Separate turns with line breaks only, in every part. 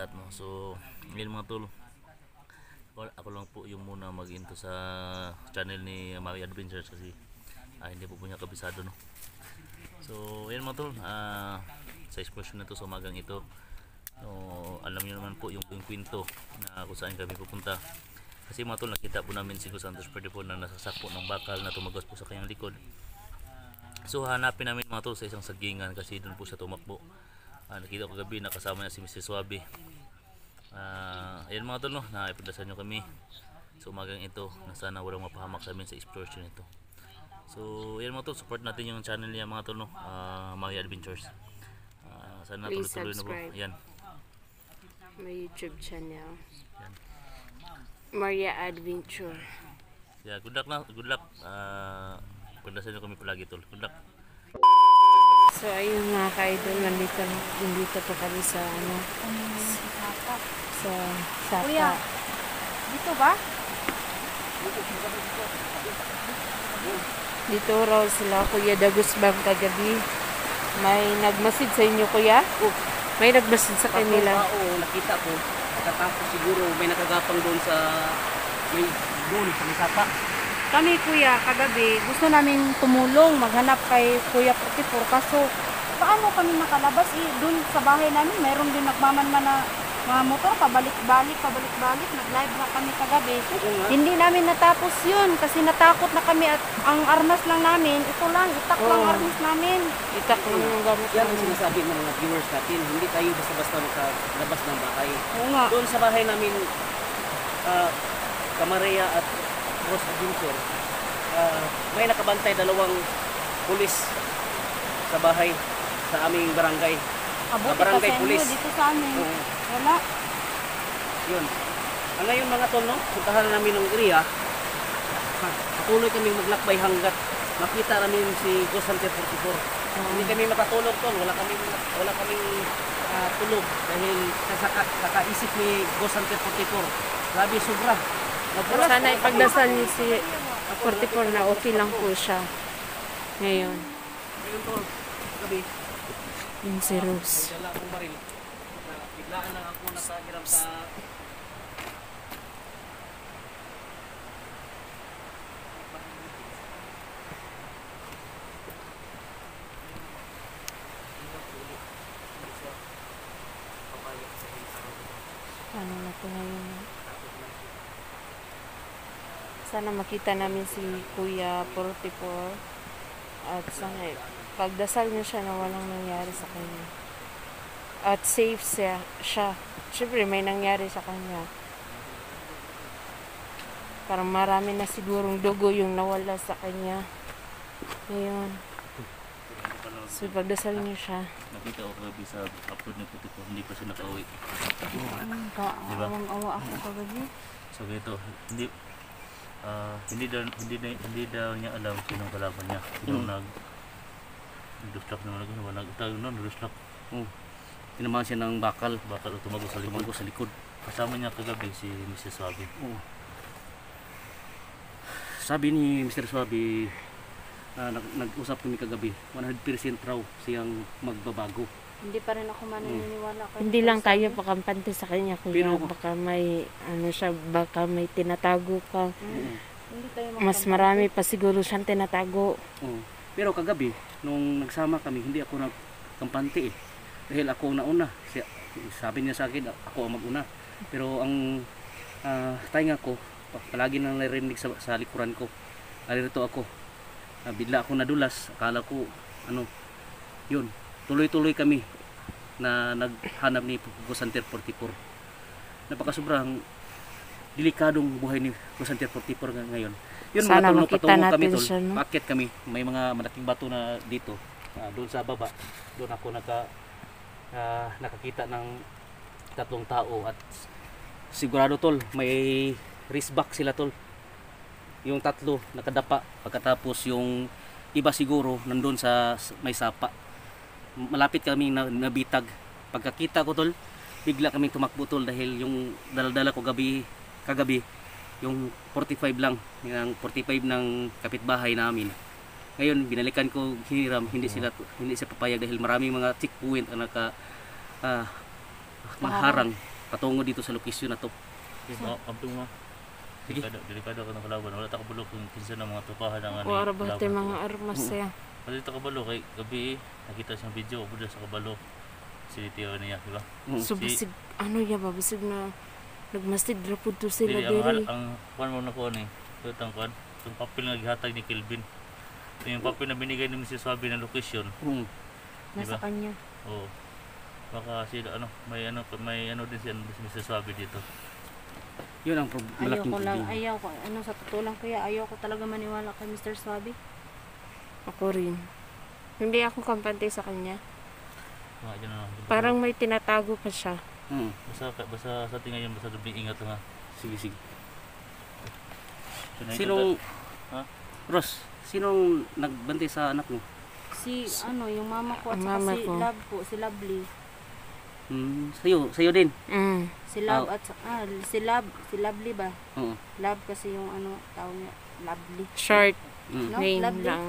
lahat, no. So ngayon mga tol, ako lang po yung muna mag-into sa channel ni Maui Adventures kasi hindi po niya kabisado, no. So yan mga tol, sa excursion na to sa umagang ito, so, alam niyo naman po yung kwento na kung saan kami pupunta. Kasi mga tol, nakita po namin si Santos Pwede po na nasasakpo ng bakal na tumagos po sa kanyang likod. So hanapin namin mga tol sa isang sagingan kasi doon po siya tumakbo. Nakita ko gabi nakasama niya si Mr. Suabe. Ayan mga tol, no, naipagdasan nyo kami sa umagang ito na sana walang mapahamak sa amin sa exploration ito. So ayan mga tol, support natin yung channel niya mga tol, no, Maui Adventures. Sana tuloy-tuloy na po. Ayan.
May YouTube channel.
Ayan.
Maria Adventure.
Yeah, good luck na, good luck. Pagdasan nyo kami palagi tol. Good luck.
So ayun mga ka-idol, nandito po kami sa sa Sapa.
Kuya, dito ba?
Dito raw sila Kuya Dagusbang kagabi. May nagmasid sa inyo kuya? May nagmasid sa kanila.
Oo, nakita ko. Katapos siguro may nakagapang doon sa may Sapa.
Kami kuya, kagabi, gusto namin tumulong, maghanap kay Kuya 44. Kaso, paano kami nakalabas? Doon sa bahay namin, mayroon din nagmamanman na mga motor, pabalik-balik. Nag-live na kami kagabi. Hindi namin natapos yun kasi natakot na kami at ang armas lang namin, ito lang, itak lang armas namin.
Itak lang yung gamit
Yan ang
namin.
sinasabi ng mga viewers natin. Hindi tayo basta-basta makalabas ng bahay.
Oo nga.
Doon sa bahay namin, Camarilla at Rose Adventure, may nakabantay dalawang pulis sa bahay sa aming barangay.
Abuti
barangay
pa sa inyo,
police.
dito sa amin.
Oo.
Wala.
Yun. Ngayon mga tol, no, puntahan namin ng area. Patuloy kaming maglakbay hanggat makita namin si Ghost Hunter 44. Hindi kami makatulog tol, wala kaming tulog dahil kakaisip ni Ghost Hunter 44. Grabe sobra.
Sana ipagdasal niyo si 44 na okay lang po siya. Ngayon.
Ngayon tol, gabi.
Yung si Rose.
Dala akong baril. Biglaan lang ako nakahiram sa
Ano na po ngayon? Sana makita namin si Kuya 44 at sana pagdasal niyo siya na walang nangyari sa kanya. At safe siya. Siyempre may nangyari sa kanya. Parang marami na sigurong dugo yung nawala sa kanya. Ngayon. So pagdasal niyo siya.
Nakita ko gabi sa upload ni Puti ko, hindi pa siya nakauwi. Diba?
Awang-awa ako kagabi.
So ganito, hindi daw niya alam sinong kalaban niya. Sino nag-distract naman nag-distract.
tinamaan siya ng bakal.
Bakal o tumagos sa likod. Kasama niya kagabi si Mr. Suabe.
Sabi ni Mr. Suabe, nag-usap kami kagabi, 100% raw siyang magbabago.
Hindi pa rin ako maniniwala.
Hindi lang tayo pakampante sa kanya kuya.
Pero-
Baka may baka may tinatago pa.
Hindi tayo
Mas marami pa siguro siyang tinatago.
Pero kagabi, nung nagsama kami, hindi ako nagkampante eh. Dahil ako nauna. Sabi niya sa akin, ako ang maguna. Pero ang tainga ko, palagi nang narinig sa likuran ko. Alirito ako. Bigla ako nadulas. Akala ko, yun. Tuloy-tuloy kami na naghanap ni Ghost Hunter 44. Napakasobrang delikadong buhay ni Ghost Hunter 44 ngayon. Yun
Sana
mga tol,
makita
patungo
natin
kami tol.
siya, no?
Paakyat kami. May mga malaking bato na dito. Doon sa baba. Doon ako nakakita ng tatlong tao at sigurado tol, may wristback sila tol. Yung tatlo nakadapa, pagkatapos yung iba siguro nandun sa may sapa. Malapit kami nabitag. Pagkakita ko tol, bigla kaming tumakbo tol dahil yung daladala ko kagabi yung 45 lang, yung 45 ng kapitbahay namin. Ngayon binalikan ko hiniram, hindi siya papayag dahil maraming mga checkpoint ang maharang patungo dito sa lokasyon na to.
Okay, kamping mo.
Sige.
Delikado ka ng kalaban. Wala ta kabalo kung kinsa ng mga tupahan ng
O arabate mga armas siya.
Wala ta kabalo kay gabi nakita siyang video ubo sa kabalo. Sinitiyo niya, di ba?
So basig ano ya ba basig na nagmastig ra pud to sila
Dili,
diri.
ang kuan mo na ko ni. Ito ang kuan. Yung papel na gihatag ni Kelvin. Yung papel na binigay ni Mrs. Swabe na location.
Nasa
Diba?
kanya.
Oo. Baka sila may ano din si Mrs. Swabe dito.
Yun ang malaking problema.
Ayaw ko, sa totoo lang kuya, ayaw ko talaga maniwala kay Mr. Swabe.
Ako rin. Hindi ako kampante sa kanya.
Mga dyan na.
Parang may tinatago pa siya.
Basta sa tingin yan, basta dubling ingat lang ha.
Sige, sige.
So,
Sinong,
Ha?
Ross, sinong nagbantay sa anak mo?
Si, yung mama ko at
Ang
saka
mama
si
ko.
Love po, si Lovely.
Sa'yo din?
Si Love at saka, si Lovely ba?
Oo.
Love kasi yung tawag niya, Lovely.
Short
No?
name
Lovely.
lang.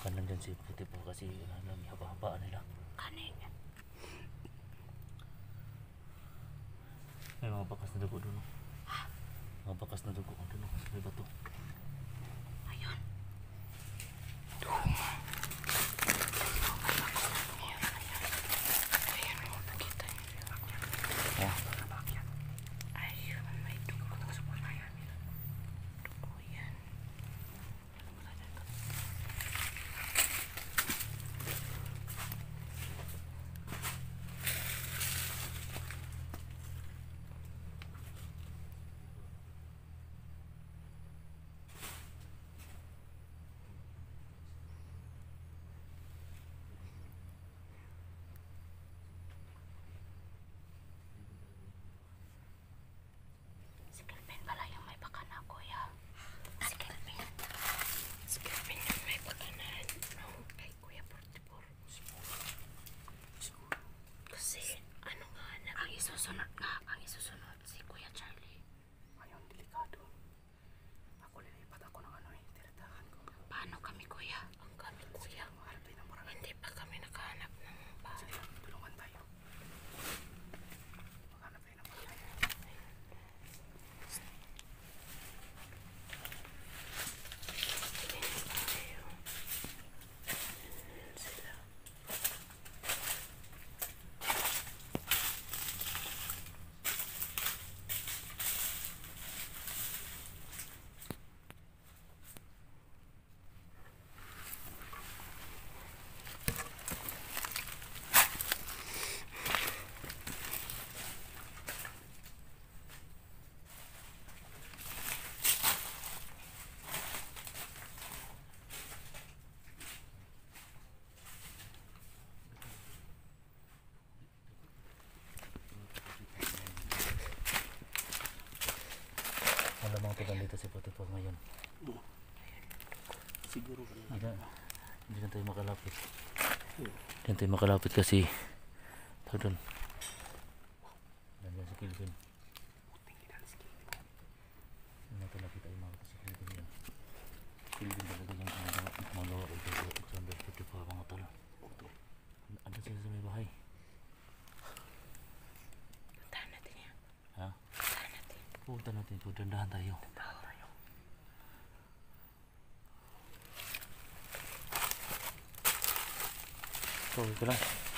Nandyan si puti po kasi haba-habaan nila.
Kani.
May mga bakas na dugo doon. Mga bakas na dugo. Ano, may bato.
Ayun.
Ah,
Ayun, may dugo. Dugo yan. Si Kelvin pala yung may bakana, kuya. Si Kelvin. Si Kelvin yung may bakanan. No, kay Kuya 44. Siguro. Kasi, ano nga, ang isusunod si Kuya Charlie.
Ayun, delikado. Ako lilipat ako ng ano eh, tiritahan ko.
Paano kami, kuya? Ang kami, kuya.
Mahanap tayo ng marami.
Hindi pa kami nakahanap ng bahay.
Sige, tulungan tayo. Maghanap tayo ng marami.
malamang ito dito si Potipor ngayon.
Siguro.
Hindi na tayo makalapit. Hindi na tayo makalapit kasi doon. Nandiyan si Kelvin. Hindi natin nakita yung mga si Kelvin yan. Kelvin talaga yung magawa ko ito sa 154 mga tala. Ano sila sa may bahay?
Puntahan natin yan.
Ha?
Puntahan natin.
Punta natin ito. Dandahan tayo. So, ito lang.